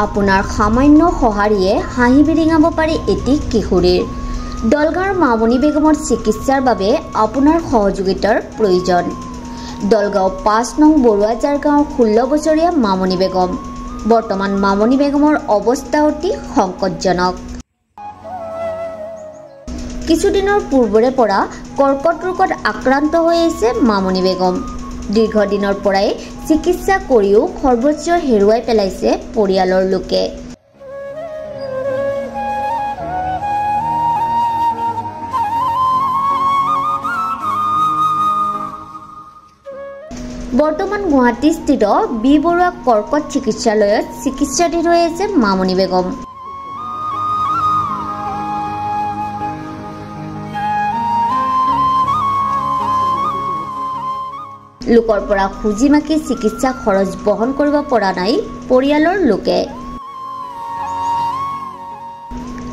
আপোনাৰ সামান্য সঁহাৰিয়ে হাঁহি বিৰিঙাব পাৰে এটি কিশোৰীৰ। দলগাঁৱৰ মামনি বেগমৰ চিকিৎসাৰ বাবে আপোনাৰ সহযোগিতাৰ প্ৰয়োজন। দলগাঁও ৫ নং বৰুৱাজাৰ গাঁৱৰ ১৬ বছৰীয়া মামনি বেগম। বৰ্তমান মামনি বেগমৰ অৱস্থা অতি সংকটজনক। কিছুদিনৰ পূৰ্বৰে পৰা কৰ্কট ৰোগত আক্ৰান্ত হৈ আছে মামনি বেগম। দীৰ্ঘদিনৰ পৰাই চিকিৎসা কৰিও সৰ্বোচ্চ হেৰুৱাই পেলাইছে পৰিয়ালৰ লোকে। বৰ্তমান গুৱাহাটীস্থিত বি বৰুৱা কৰ্কট চিকিৎসালয়ত চিকিৎসাধীন হৈ আছে মামনি বেগম। লোকৰ পৰা খুজি মাকি চিকিৎসা খৰচ বহন কৰিব পৰা নাই পৰিয়ালৰ লোকে।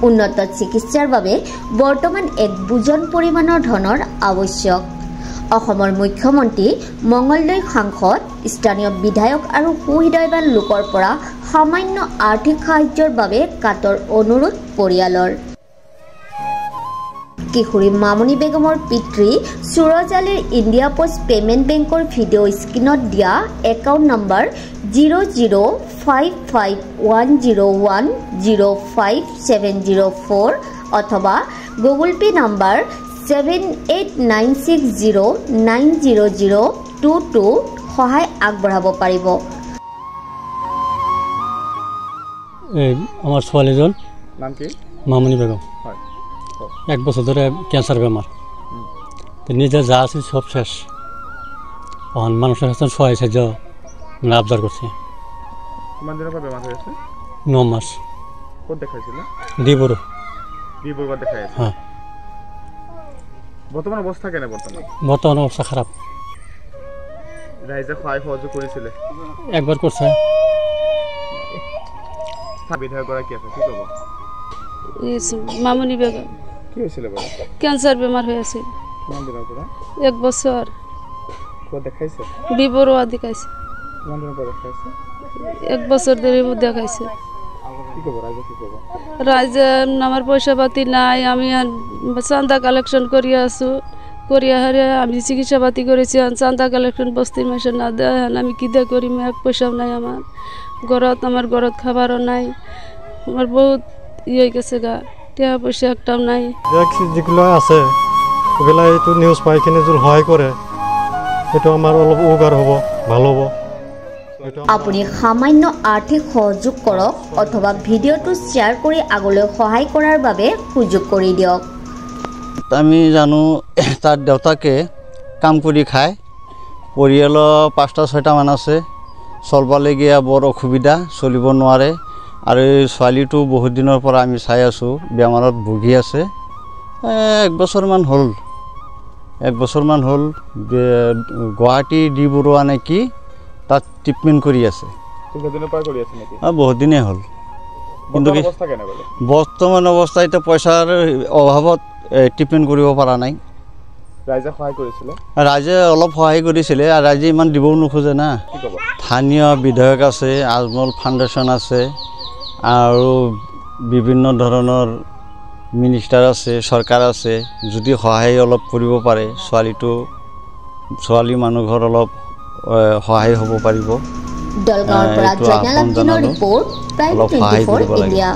উন্নত চিকিৎসাৰ বাবে বৰ্তমান এক বুজন পৰিমাণৰ ধনৰ আৱশ্যক। অসমৰ মুখ্যমন্ত্ৰী, মঙলদৈ সাংসদ, স্থানীয় বিধায়ক আৰু সুহৃদয়বান লোকৰ পৰা সামান্য আৰ্থিক সাহায্যৰ বাবে কাতৰ অনুৰোধ পৰিয়ালৰ। কিশোৰী মামনি বেগমৰ পিতৃ সুৰজ আলীৰ ইণ্ডিয়া পোষ্ট পেমেণ্ট বেংকৰ ভিডিঅ' স্ক্ৰীণত দিয়া একাউণ্ট নম্বৰ 00551010570 অথবা গুগল পে নম্বৰ 7896090022 সহায় আগবঢ়াব পাৰিব। আমাৰ ছোৱালীজন নাম কি? মামনি বেগম। হয়, 1 বছর ধরে ক্যান্সার বেমার। নিজে যা আছে সব শেষ। মানুষের কাছে সহায় সাহায্য আবদার করছে। কিমান দিনৰ পৰা বেমাৰ হৈ আছে? 9 মাস। ক'ত দেখাইছিলে? ডিবৰু। ডিব্ৰুগড়ত দেখাই আছে। হ্যাঁ। বৰ্তমান অৱস্থা কেনে? বৰ্তমান অবস্থা খাৰাপ। ৰাইজে সহায় সহযোগ কৰিছিলে? একবাৰ কৰছে। বিধায়কগৰাকী আছে, কি ক'ব? মামনি বেগম। কি হৈছিলে বাৰু? ক্যান্সাৰ বেমাৰ হয়ে আছে। কিমান দিনৰ পৰা? 1 বছৰ। ক'ত দেখাইছে? বিবৰুয়া দেখাইছে। কিমান দিনৰ পৰা দেখাইছে? 1 বছৰ ধৰে দেখাইছে। কি ক'ব ৰাইজে, কি ক'ব? রাইজে আমার পয়সা পাতি নাই, আমি চান্দা কালেকশন করিয়া আছো। করিয়া হারে আমি চিকিৎসা পাতি করেছি, চান্দা কালেকশন বস্তির মাসে না দেয়, আমি কি দিয়ে করি? এক পয়সাও নাই আমার ঘরত খাবারও নাই। আমার বহুত ইয়ে গেছে গা, টাকা পয়সা একটাও নাই। যেগুলো আছে ওগুলা এইটো নিউজ পাই কিনে যদি সহায় কৰে সেইটো আমাৰ অলপ উপকাৰ হ'ব, ভাল হ'ব। আপুনি সামান্য আৰ্থিক সহযোগ কৰক অথবা ভিডিঅ'টো শ্বেয়াৰ কৰি আগলৈ সহায় কৰাৰ বাবে সুযোগ কৰি দিয়ক। আমি জানো তাৰ দেউতাকে কাম কৰি খায়, পৰিয়ালৰ 5টা-6টা মান আছে, চলবালেগীয়া বৰ অসুবিধা, চলিব নোৱাৰে। আৰু এই ছোৱালীটো বহুত দিনৰ পৰা আমি চাই আছোঁ, বেমাৰত ভুগি আছে। 1 বছৰমান হ'ল, গুৱাহাটী ডি বৰুৱা নে কি তাত ট্ৰিটমেণ্ট কৰি আছে। বহুত দিনেই হ'ল। কিন্তু বৰ্তমান অৱস্থা এতিয়া পইচাৰ অভাৱত ট্ৰিটমেণ্ট কৰিব পৰা নাই। ৰাইজে সহায় কৰিছিলে? ৰাইজে অলপ সহায় কৰিছিলে, আৰু ৰাইজে ইমান দিবও নোখোজে না। স্থানীয় বিধায়ক আছে, আজমল ফাউণ্ডেশ্যন আছে, আৰু বিভিন্ন ধৰণৰ মিনিষ্টাৰ আছে, চৰকাৰ আছে। যদি সহায় অলপ কৰিব পাৰে, ছোৱালী মানুহ ঘৰ অলপ সহায় হ'ব পাৰিব। দলগাঁৱৰ পৰা জয়নাল আব্দিনৰ ৰিপৰ্ট, প্ৰাইম 24 ইণ্ডিয়া।